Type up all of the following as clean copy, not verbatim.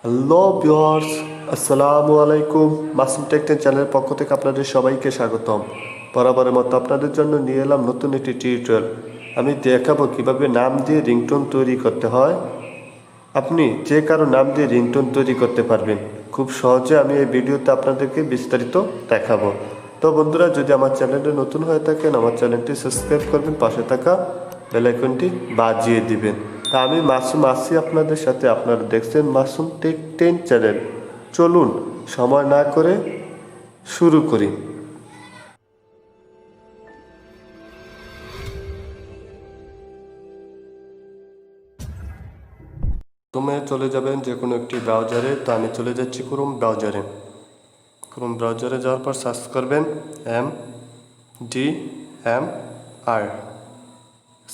Hello viewers, আসসালামু আলাইকুম। মাসুম টেকটেন চ্যানেলের পক্ষ থেকে আপনাদের সবাইকে স্বাগতম। বরাবরের মতো আপনাদের জন্য নিয়ে এলাম নতুন একটি টিউটোরিয়াল। আমি দেখাবো কিভাবে নাম দিয়ে রিংটোন তৈরি করতে হয়। আপনি যে কারো নাম দিয়ে রিংটোন তৈরি করতে পারবেন খুব সহজে। আমি এই ভিডিওতে আপনাদেরকে বিস্তারিত দেখাবো। তো বন্ধুরা, যদি আমার চ্যানেলে নতুন হয়ে থাকেন আমার চ্যানেলটি সাবস্ক্রাইব করবেন, পাশে থাকা বেল আইকনটি বাজিয়ে দিবেন। তা আমি মাসুম আছি আপনাদের সাথে। আপনারা দেখছেন মাসুম টেক10 চ্যানেল। চলুন সময় না করে শুরু করি। প্রথমে চলে যাবেন যে কোনো একটি ব্রাউজারে। তো আমি চলে যাচ্ছি ক্রোম ব্রাউজারে। ক্রোম ব্রাউজারে যাওয়ার পর সার্চ করবেন MDMR।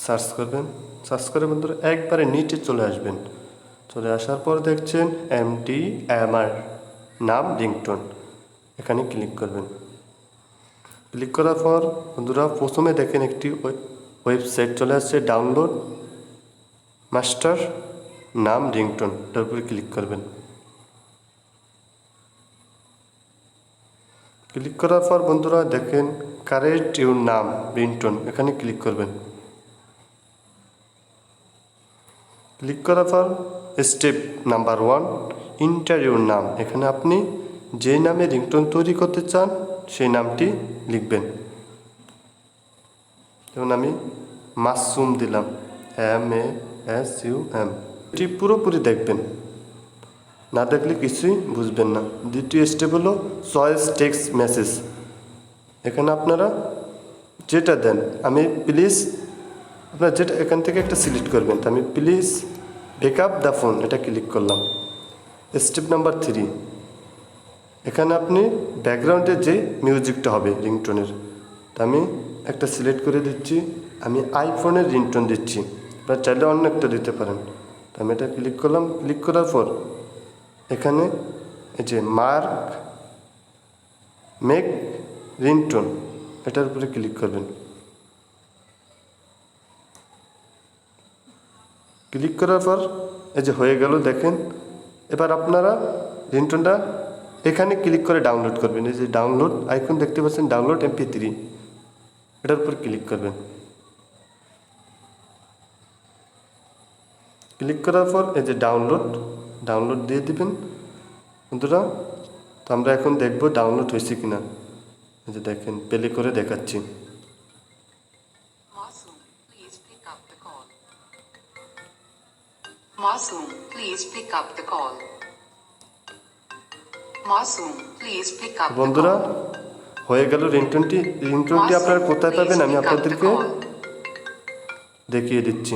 সার্চ করবেন, সার্চ করে বন্ধুরা একবারে নিচে চলে আসবেন। চলে আসার পর দেখছেন MDMR নাম রিংটোন, এখানে ক্লিক করবেন। ক্লিক করার পর বন্ধুরা প্রথমে দেখেন একটি ওয়েবসাইট চলে আসছে, ডাউনলোড মাস্টার নাম রিংটোন, তার উপরে ক্লিক করবেন। ক্লিক করার পর বন্ধুরা দেখেন কারেক্ট ইউর নাম রিংটোন, এখানে ক্লিক করবেন। ক্লিক করার পর স্টেপ নাম্বার 1, এন্টার ইউর নাম। এখানে আপনি যে নামে রিংটোন তৈরি করতে চান সেই নামটি লিখবেন। যেমন আমি মাসুম দিলাম, MASUM। এটি পুরোপুরি দেখবেন, না দেখলে কিছুই বুঝবেন না। দ্বিতীয় স্টেপ হলো চয়েস টেক্সট মেসেজ। এখানে আপনারা যেটা দেন, আমি প্লিজ, আপনারা যেটা এখান থেকে একটা সিলেক্ট করবেন। তো আমি প্লিজ ব্যাকআপ দ্য ফোন, এটা ক্লিক করলাম। স্টেপ নাম্বার 3, এখানে আপনি ব্যাকগ্রাউন্ডে যে মিউজিকটা হবে রিংটোনের, তা আমি একটা সিলেক্ট করে দিচ্ছি। আমি আইফোনের রিংটোন দিচ্ছি, আপনারা চাইলে অন্য একটা দিতে পারেন। তো আমি এটা ক্লিক করলাম। ক্লিক করার পর এখানে এই যে মেক রিংটোন, এটার উপরে ক্লিক করবেন। ক্লিক করার পর এই যে হয়ে গেল দেখেন। এবার আপনারা রিংটোনটা এখানে ক্লিক করে ডাউনলোড করবেন। এই যে ডাউনলোড আইকন দেখতে পাচ্ছেন, ডাউনলোড MP3, এটার উপর ক্লিক করবেন। ক্লিক করার পর এই যে ডাউনলোড দিয়ে দিবেন বন্ধুরা। তো আমরা এখন দেখব ডাউনলোড হয়েছে কিনা। এই যে দেখেন, প্লে করে দেখাচ্ছি। MASUM, please pick up the call. MASUM, please pick up the বন্ধুরা call. হয়ে গেল রিংটোনটি। আপনারা কোথায় পাবেন আমি আপনাদেরকে দেখিয়ে দিচ্ছি।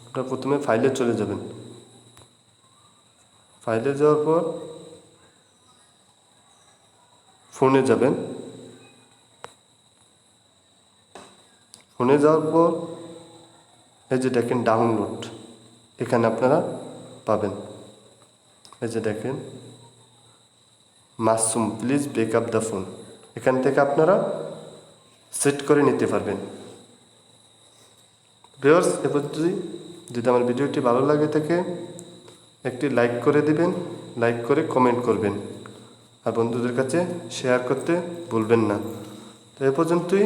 আপনারা প্রথমে ফাইলে চলে যাবেন। ফাইলে যাওয়ার পর ফোনে যাবেন। ফোনে যাওয়ার পর এই যে দেখেন ডাউনলোড, এখানে আপনারা পাবেন। এই যে দেখেন Masum please backup the phone, এখান থেকে আপনারা সেট করে নিতে পারবেন। ভিউয়ার্স, এবার যদি আমার ভিডিওটি ভালো লাগে থাকে একটি লাইক করে দিবেন, লাইক করে কমেন্ট করবেন, আর বন্ধুদের কাছে শেয়ার করতে ভুলবেন না। তো এ পর্যন্তই,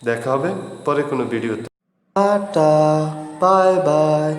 দেখা হবে পরে কোনো ভিডিওতে। Tata, bye bye.